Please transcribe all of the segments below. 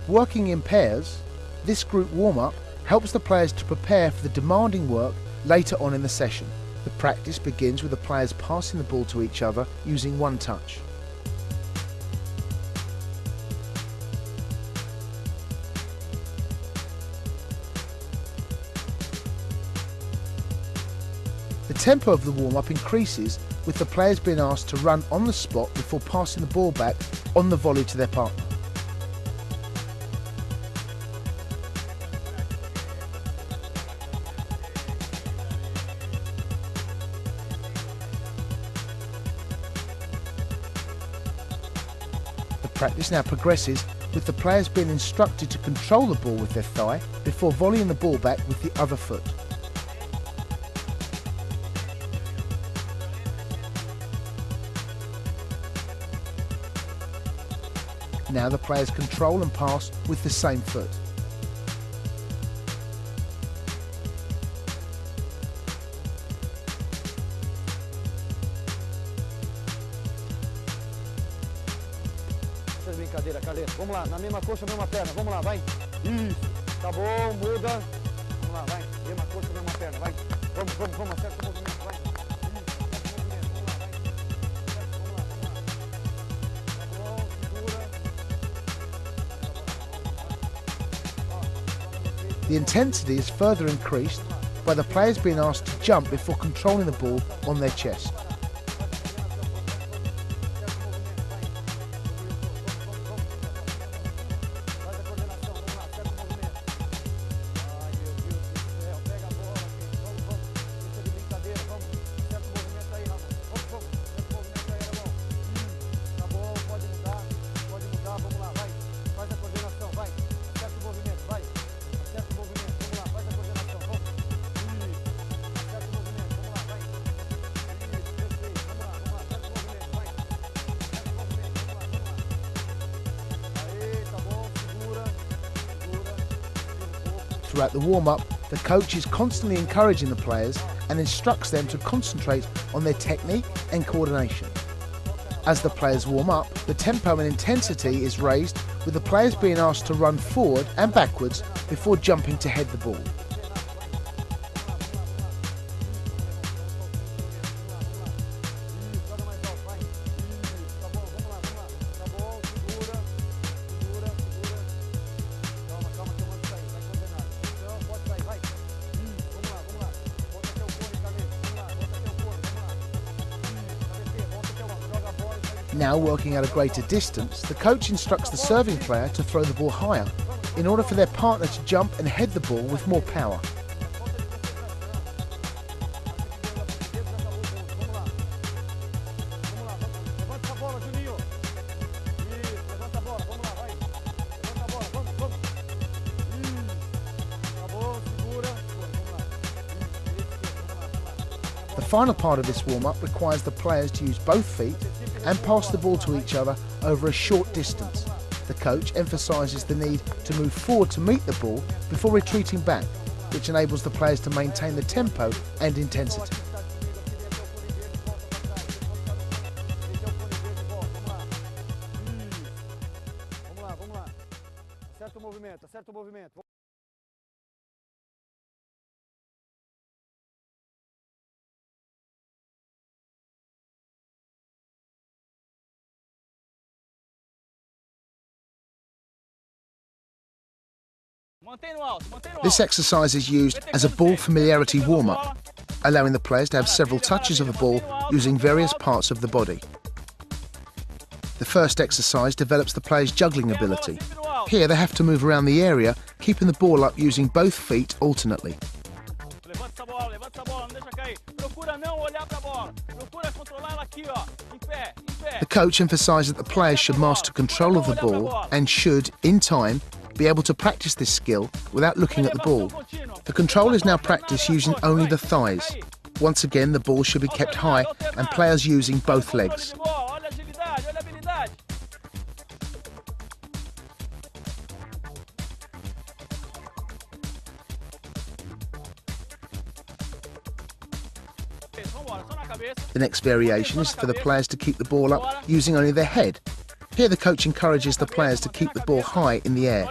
Working in pairs, this group warm-up helps the players to prepare for the demanding work later on in the session. The practice begins with the players passing the ball to each other using one touch. The tempo of the warm-up increases with the players being asked to run on the spot before passing the ball back on the volley to their partner. The practice now progresses with the players being instructed to control the ball with their thigh before volleying the ball back with the other foot. Now the players control and pass with the same foot. Brincadeira, Caleta. Vamos lá, na mesma coxa, mesma perna. Vamos lá, vai. Isso. Tá bom, muda. Vamos lá, vai. Mesma coxa, mesma perna, vai. Vamos, acerta o movimento, vai. The intensity is further increased by the players being asked to jump before controlling the ball on their chest. Throughout the warm-up, the coach is constantly encouraging the players and instructs them to concentrate on their technique and coordination. As the players warm up, the tempo and intensity is raised with the players being asked to run forward and backwards before jumping to head the ball. Now working at a greater distance, the coach instructs the serving player to throw the ball higher in order for their partner to jump and head the ball with more power. The final part of this warm-up requires the players to use both feet and pass the ball to each other over a short distance. The coach emphasises the need to move forward to meet the ball before retreating back, which enables the players to maintain the tempo and intensity. This exercise is used as a ball familiarity warm-up, allowing the players to have several touches of the ball using various parts of the body. The first exercise develops the players' juggling ability. Here they have to move around the area, keeping the ball up using both feet alternately. The coach emphasises that the players should master control of the ball and should, in time, be able to practice this skill without looking at the ball. The control is now practiced using only the thighs. Once again, the ball should be kept high and players using both legs. The next variation is for the players to keep the ball up using only their head. Here the coach encourages the players to keep the ball high in the air,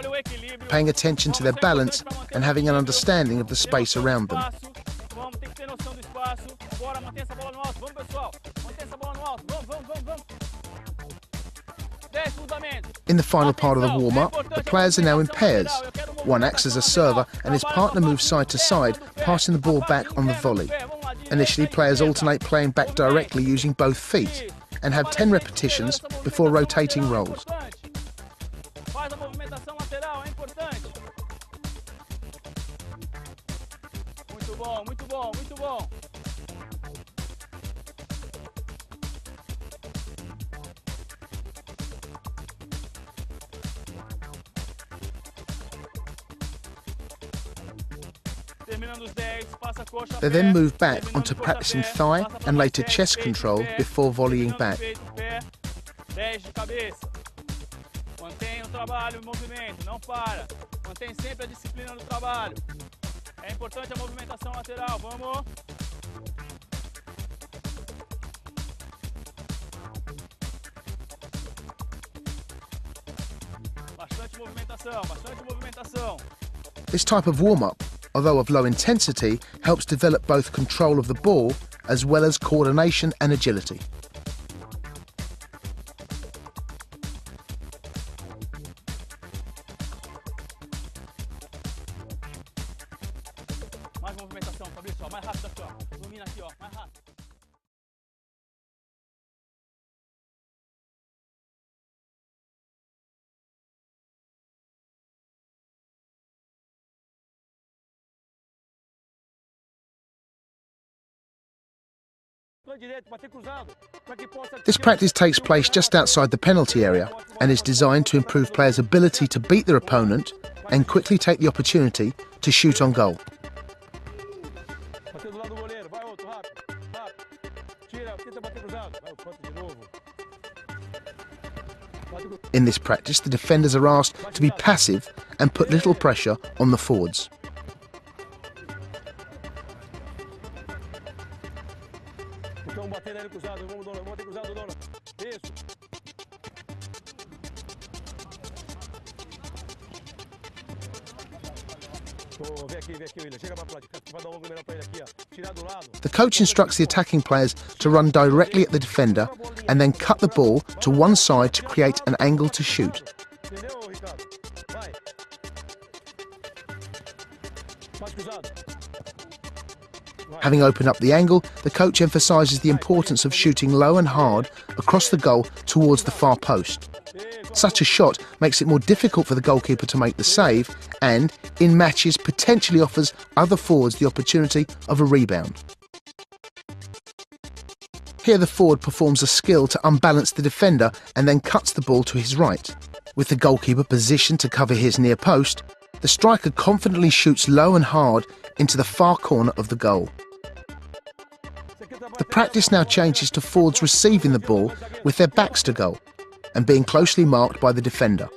paying attention to their balance and having an understanding of the space around them. In the final part of the warm-up, the players are now in pairs. One acts as a server and his partner moves side to side, passing the ball back on the volley. Initially, players alternate playing back directly using both feet and have 10 repetitions before rotating roles. They then move back onto practicing thigh and later chest control before volleying back. This type of warm-up, although of low intensity, helps develop both control of the ball as well as coordination and agility. This practice takes place just outside the penalty area and is designed to improve players' ability to beat their opponent and quickly take the opportunity to shoot on goal. In this practice, the defenders are asked to be passive and put little pressure on the forwards. The coach instructs the attacking players to run directly at the defender and then cut the ball to one side to create an angle to shoot. Having opened up the angle, the coach emphasises the importance of shooting low and hard across the goal towards the far post. Such a shot makes it more difficult for the goalkeeper to make the save and, in matches, potentially offers other forwards the opportunity of a rebound. Here the forward performs a skill to unbalance the defender and then cuts the ball to his right. With the goalkeeper positioned to cover his near post, the striker confidently shoots low and hard into the far corner of the goal. The practice now changes to forwards receiving the ball with their backs to goal and being closely marked by the defender.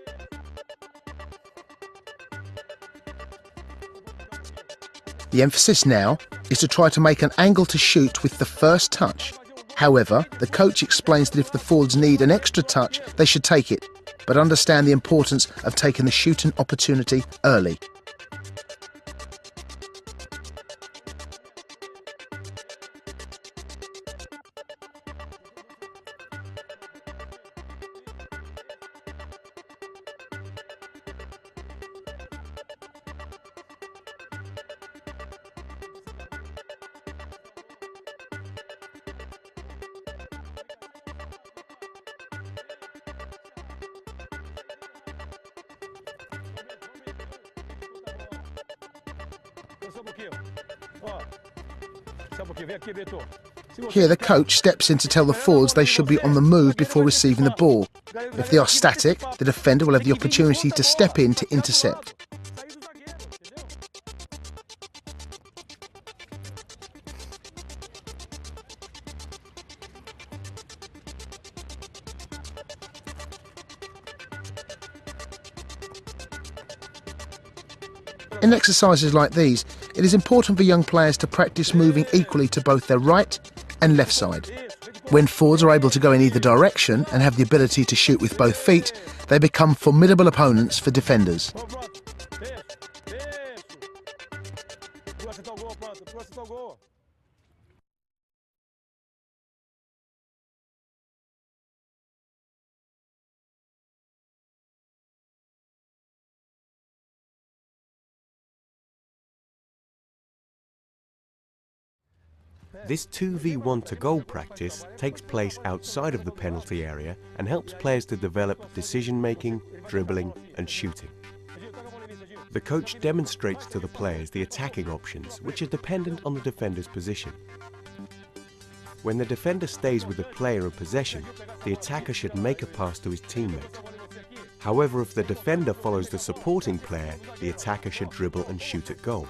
The emphasis now is to try to make an angle to shoot with the first touch. However, the coach explains that if the forwards need an extra touch, they should take it, but understand the importance of taking the shooting opportunity early. Here the coach steps in to tell the forwards they should be on the move before receiving the ball. If they are static, the defender will have the opportunity to step in to intercept. In exercises like these, it is important for young players to practice moving equally to both their right and left side. When forwards are able to go in either direction and have the ability to shoot with both feet, they become formidable opponents for defenders. This 2v1 to goal practice takes place outside of the penalty area and helps players to develop decision-making, dribbling and shooting. The coach demonstrates to the players the attacking options, which are dependent on the defender's position. When the defender stays with the player in possession, the attacker should make a pass to his teammate. However, if the defender follows the supporting player, the attacker should dribble and shoot at goal.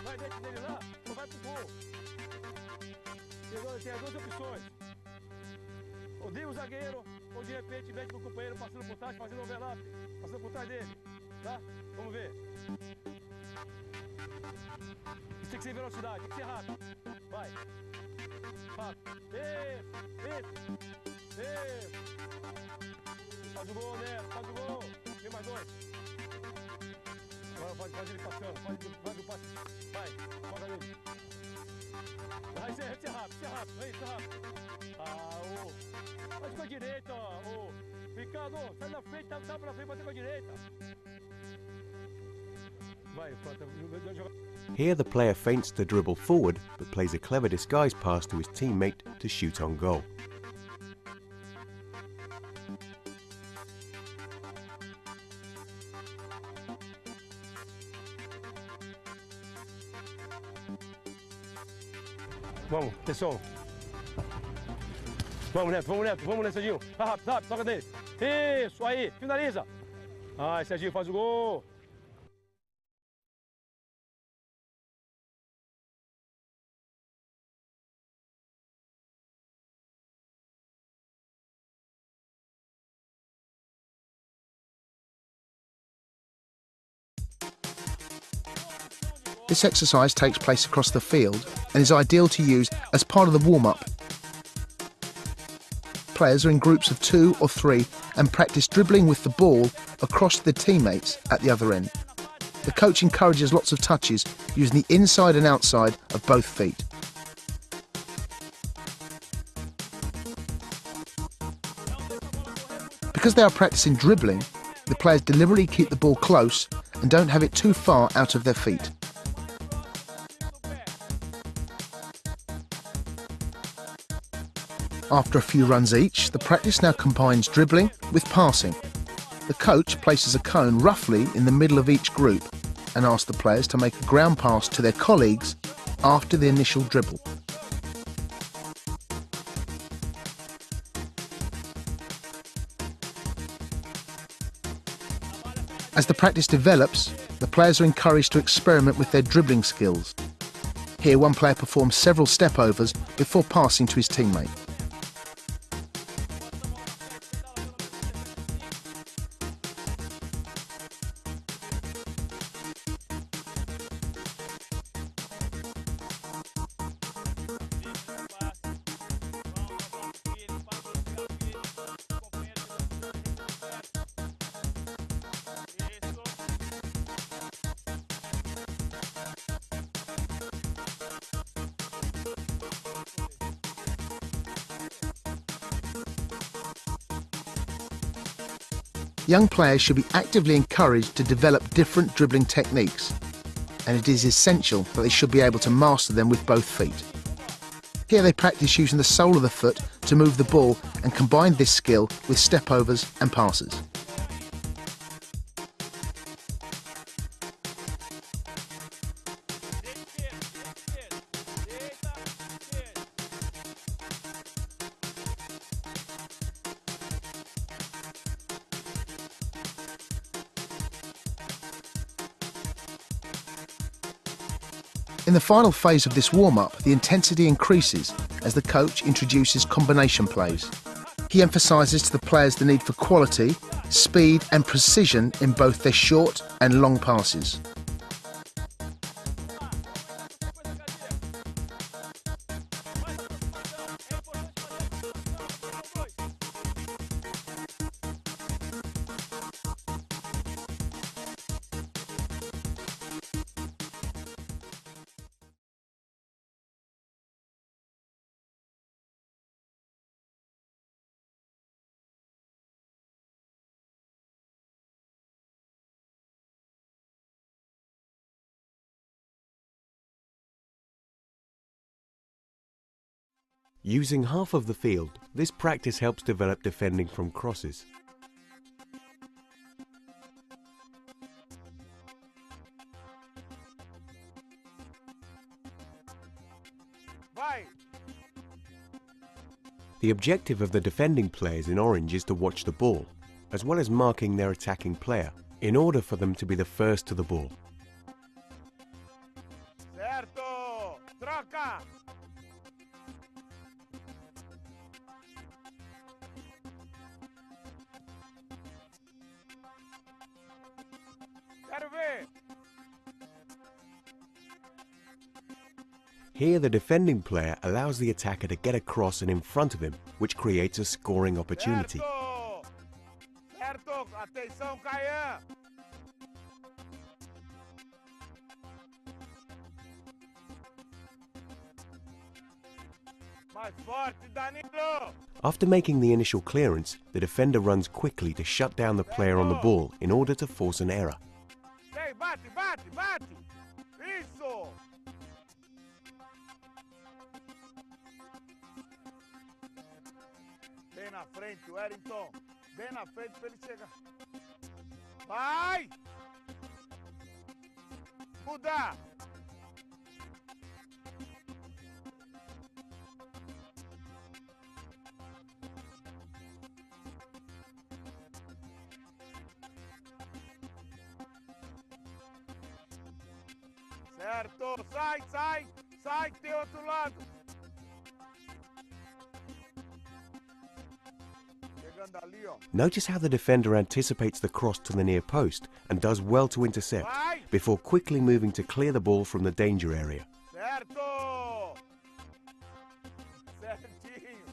Here the player feints to dribble forward, but plays a clever disguise pass to his teammate to shoot on goal. Vamos, atenção. Vamos, Neto, Serginho. Tá rápido, toca dele. Isso, aí, finaliza. Ai, Serginho, faz o gol. This exercise takes place across the field and is ideal to use as part of the warm-up. Players are in groups of 2 or 3 and practice dribbling with the ball across their teammates at the other end. The coach encourages lots of touches using the inside and outside of both feet. Because they are practicing dribbling, the players deliberately keep the ball close and don't have it too far out of their feet. After a few runs each, the practice now combines dribbling with passing. The coach places a cone roughly in the middle of each group and asks the players to make a ground pass to their colleagues after the initial dribble. As the practice develops, the players are encouraged to experiment with their dribbling skills. Here, one player performs several step-overs before passing to his teammate. Young players should be actively encouraged to develop different dribbling techniques, and it is essential that they should be able to master them with both feet. Here they practice using the sole of the foot to move the ball and combine this skill with step-overs and passes. In the final phase of this warm-up, the intensity increases as the coach introduces combination plays. He emphasises to the players the need for quality, speed and precision in both their short and long passes. Using half of the field, this practice helps develop defending from crosses. Vai! The objective of the defending players in orange is to watch the ball, as well as marking their attacking player, in order for them to be the first to the ball. Certo! Troca! Quero ver! Here the defending player allows the attacker to get across and in front of him, which creates a scoring opportunity. Certo! Certo! Atenção, Caian! Mais forte, Danilo! After making the initial clearance, the defender runs quickly to shut down the player on the ball in order to force an error. Vem, bate, bate, bate! Isso! Bem na frente, Wellington. Bem na frente pra ele chegar. Vai! Mudar! Certo! Sai, sai! Sai, tem outro lado! Chegando ali, ó. Notice how the defender anticipates the cross to the near post and does well to intercept, Vai! before quickly moving to clear the ball from the danger area. Certo! Certinho!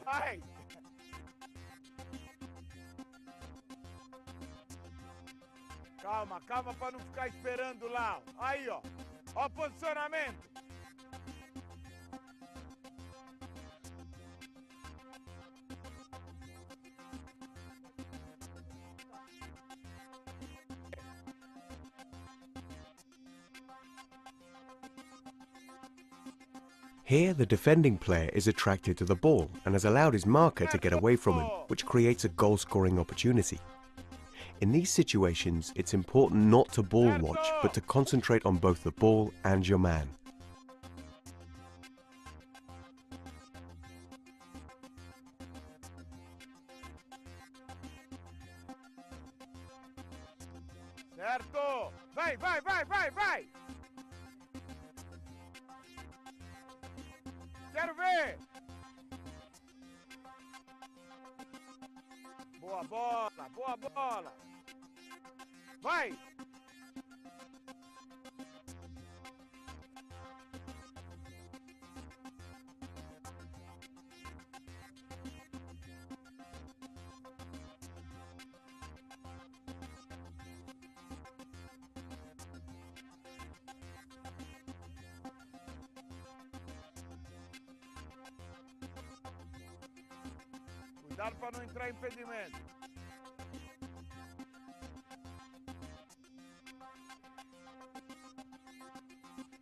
Vai! Calma, calma pra não ficar esperando lá. Aí, ó. Ó o posicionamento. Here, the defending player is attracted to the ball and has allowed his marker to get away from him, which creates a goal-scoring opportunity. In these situations, it's important not to ball watch, but to concentrate on both the ball and your man. Certo! Vai, vai, vai, vai, vai! Quero ver! Boa bola, boa bola! Vai! Cuidado para não entrar em impedimento.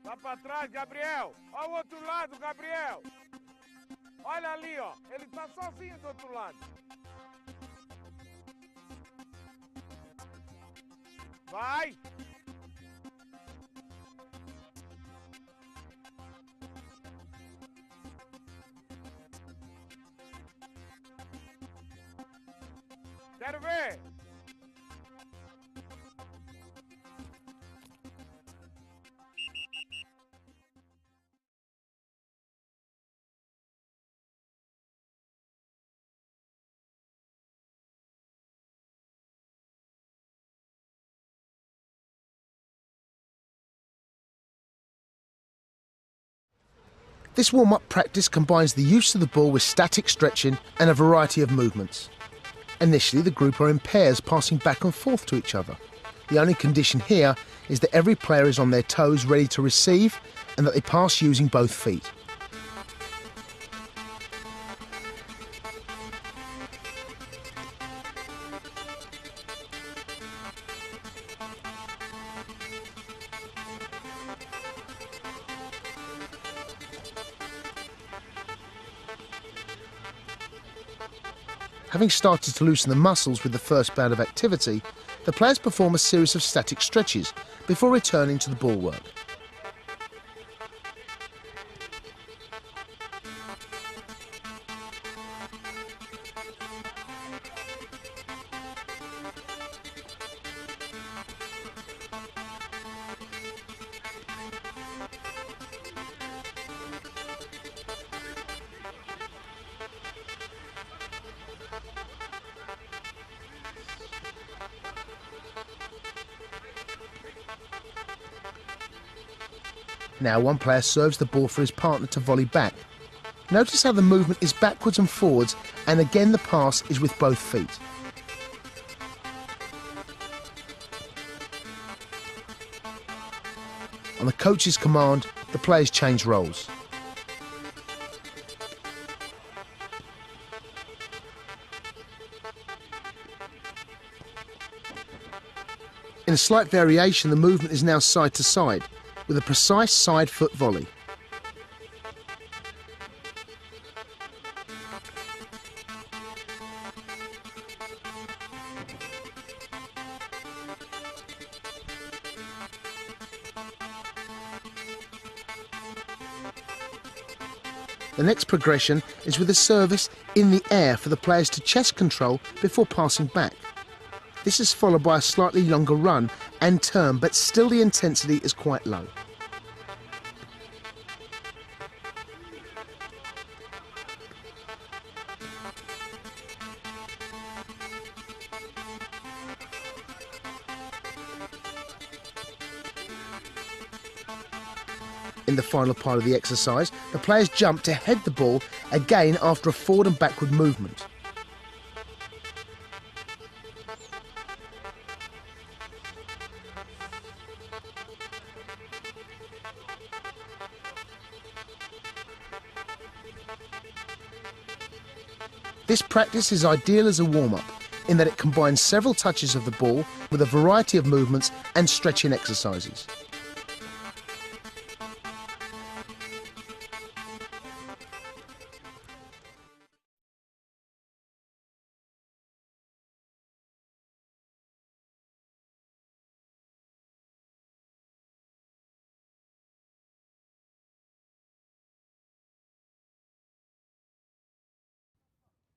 Vai para trás, Gabriel. Olha o outro lado, Gabriel. Olha ali, ó. Ele tá sozinho do outro lado. Vai. Quero ver. This warm-up practice combines the use of the ball with static stretching and a variety of movements. Initially, the group are in pairs, passing back and forth to each other. The only condition here is that every player is on their toes, ready to receive, and that they pass using both feet. Having started to loosen the muscles with the first bout of activity, the players perform a series of static stretches before returning to the ball work. Now one player serves the ball for his partner to volley back. Notice how the movement is backwards and forwards, and again the pass is with both feet. On the coach's command, the players change roles. In a slight variation, the movement is now side to side, with a precise side foot volley. The next progression is with a service in the air for the players to chest control before passing back. This is followed by a slightly longer run and turn, but still the intensity is quite low. In the final part of the exercise, the players jump to head the ball again after a forward and backward movement. This practice is ideal as a warm-up in that it combines several touches of the ball with a variety of movements and stretching exercises.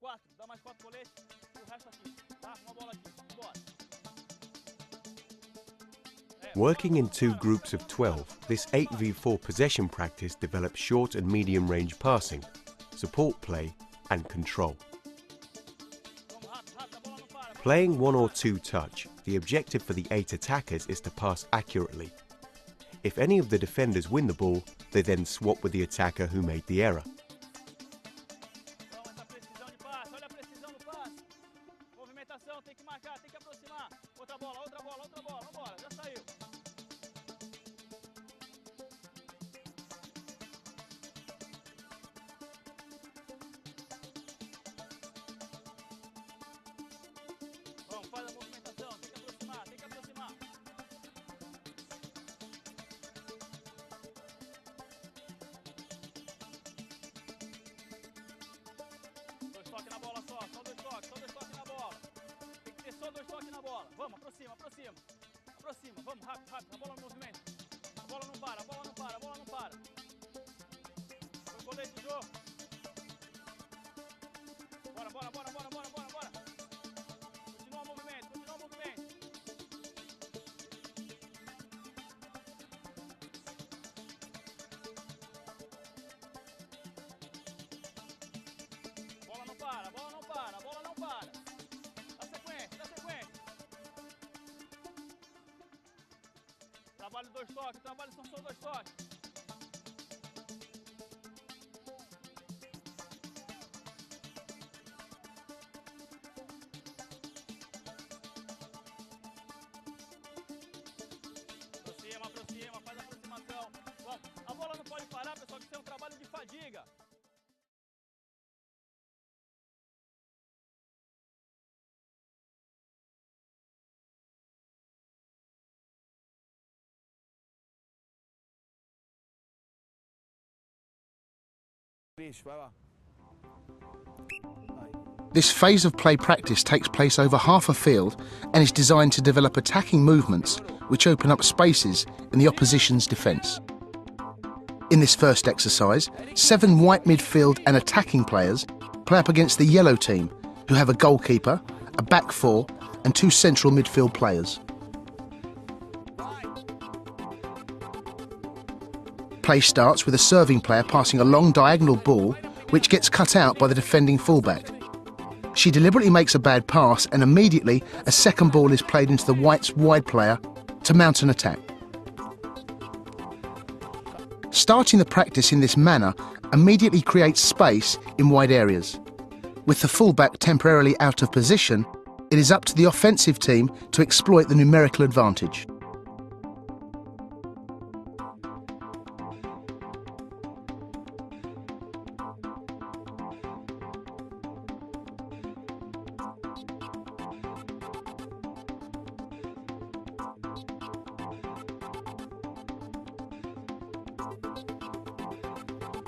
Quatro, dá mais 4 coletes e o resto aqui, tá? Uma bola aqui, bora. Working in two groups of 12, this 8v4 possession practice develops short and medium range passing, support play and control. Playing one or two touch, the objective for the 8 attackers is to pass accurately. If any of the defenders win the ball, they then swap with the attacker who made the error. Tem que marcar, tem que aproximar. Outra bola, outra bola, outra bola. Vambora, já saiu. Vamos, faz a movimentação. Tem que aproximar, tem que aproximar. Dois toques na bola só dois toques na bola. Só dois toques na bola. Vamos, aproxima, aproxima. Aproxima, vamos, rápido, rápido. A bola no movimento. A bola não para, a bola não para, a bola não para. Foi o colete, Jô. Bora, bora, bora, bora, bora, bora, bora. Continua o movimento, continua o movimento. Bola não para, a bola não para, a bola não para. Dá sequência. Trabalho dois toques, trabalho são só dois toques. Aproxima, faz a aproximação. Bom, a bola não pode parar, pessoal, que isso é um trabalho de fadiga. This phase of play practice takes place over half a field and is designed to develop attacking movements which open up spaces in the opposition's defence. In this first exercise, 7 white midfield and attacking players play up against the yellow team, who have a goalkeeper, a back 4 and 2 central midfield players. Play starts with a serving player passing a long diagonal ball which gets cut out by the defending fullback. She deliberately makes a bad pass and immediately a second ball is played into the white's wide player to mount an attack. Starting the practice in this manner immediately creates space in wide areas. With the fullback temporarily out of position, it is up to the offensive team to exploit the numerical advantage.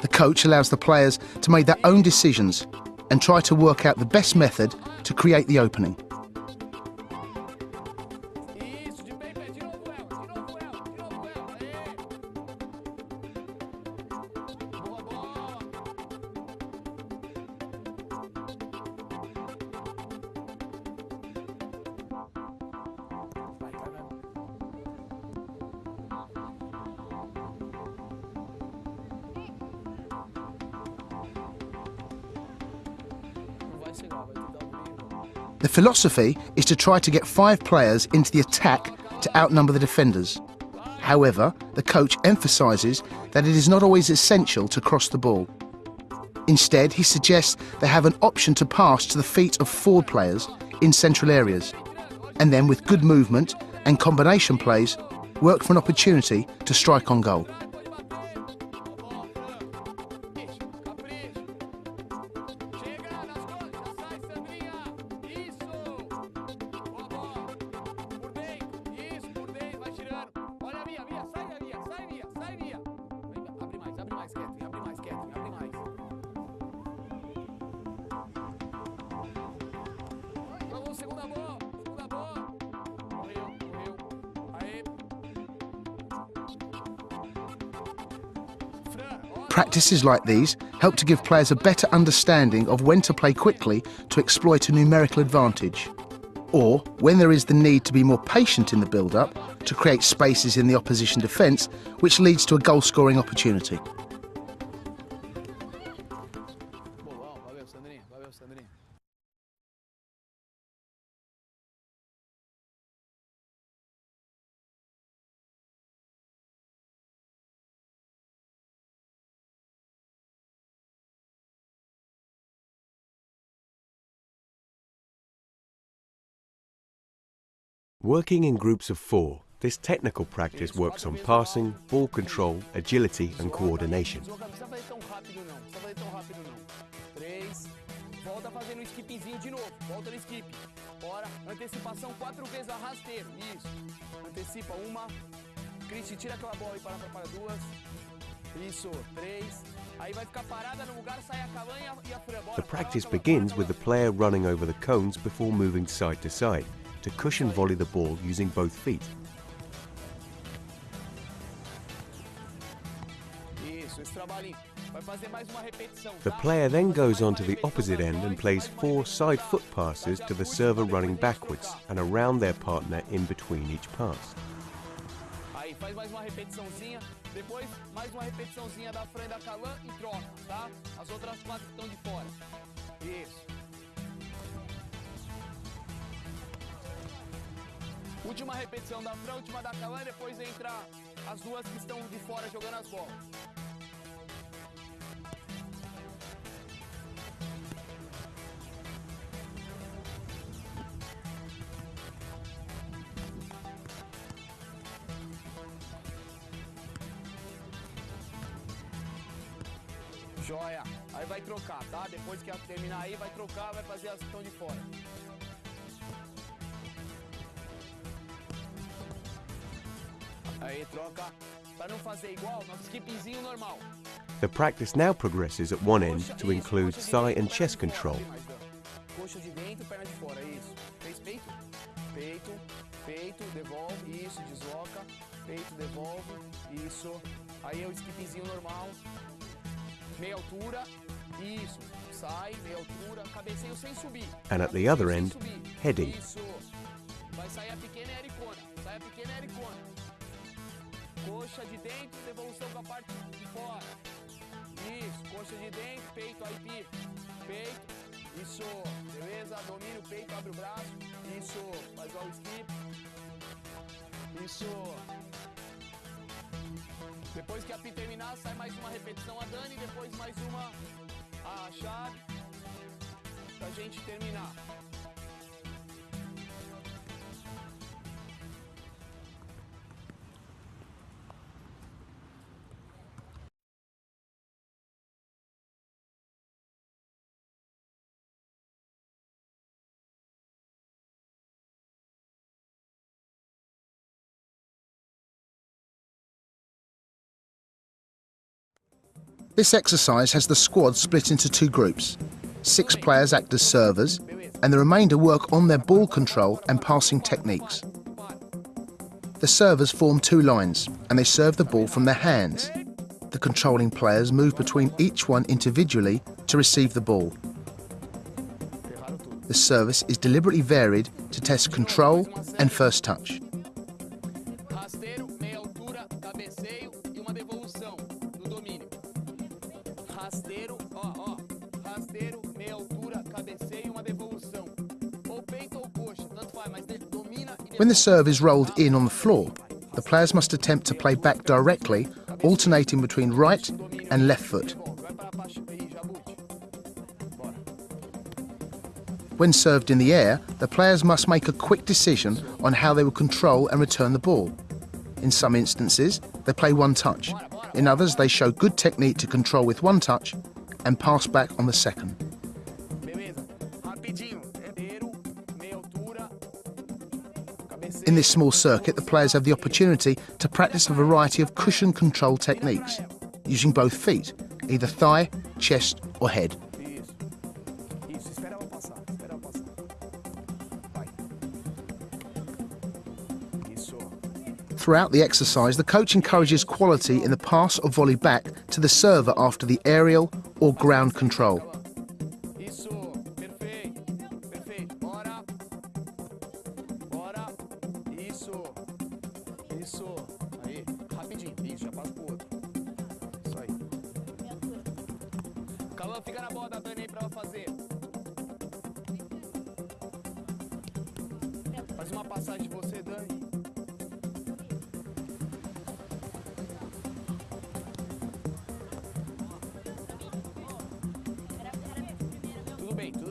The coach allows the players to make their own decisions and try to work out the best method to create the opening. The philosophy is to try to get 5 players into the attack to outnumber the defenders. However, the coach emphasises that it is not always essential to cross the ball. Instead, he suggests they have an option to pass to the feet of forward players in central areas, and then with good movement and combination plays, work for an opportunity to strike on goal. Practices like these help to give players a better understanding of when to play quickly to exploit a numerical advantage, or when there is the need to be more patient in the build-up to create spaces in the opposition defence, which leads to a goal-scoring opportunity. Working in groups of 4, this technical practice works on passing, ball control, agility and coordination. The practice begins with the player running over the cones before moving side to side, to cushion volley the ball using both feet. The player then goes on to the opposite end and plays 4 side foot passes to the server running backwards and around their partner in between each pass. Última repetição da Fran, última da Calan, depois entra as duas que estão de fora jogando as bolas. Joia. Aí vai trocar, tá? Depois que terminar aí, vai trocar, vai fazer as que estão de fora. Aí troca, para não fazer igual, nosso skipzinho normal. The practice now progresses at one end to include thigh and chest control. peito, devolve, isso. Aí é o skipzinho normal, meia altura, isso. Sai, meia altura, cabeceio sem subir. And at the other end, heading. Isso. Vai sair a pequena ericona, sai a pequena ericona. Coxa de dentro, devolução com a parte de fora. Isso, coxa de dentro, peito, aí pipa. Peito, isso, beleza? Domina o peito, abre o braço. Isso, faz o skip. Isso. Depois que a pi terminar, sai mais uma repetição a Dani, depois mais uma a chave, pra gente terminar. This exercise has the squad split into two groups. 6 players act as servers, and the remainder work on their ball control and passing techniques. The servers form 2 lines, and they serve the ball from their hands. The controlling players move between each one individually to receive the ball. The service is deliberately varied to test control and first touch. Rasteiro, meia altura, cabeceio e uma devolução do domínio. Rasteiro, ó, rasteiro, meia altura, cabeceio e uma devolução. Ou peito ou coxa, tanto faz, mas domina e When the serve is rolled in on the floor, the players must attempt to play back directly, alternating between right and left foot. When served in the air, the players must make a quick decision on how they will control and return the ball. In some instances, they play one touch. In others, they show good technique to control with one touch and pass back on the second. In this small circuit, the players have the opportunity to practice a variety of cushion control techniques, using both feet, either thigh, chest or head. Throughout the exercise, the coach encourages quality in the pass or volley back to the server after the aerial or ground control. Fica na bola da Dani aí pra ela fazer. Faz uma passagem de você, Dani. Tudo bem, tudo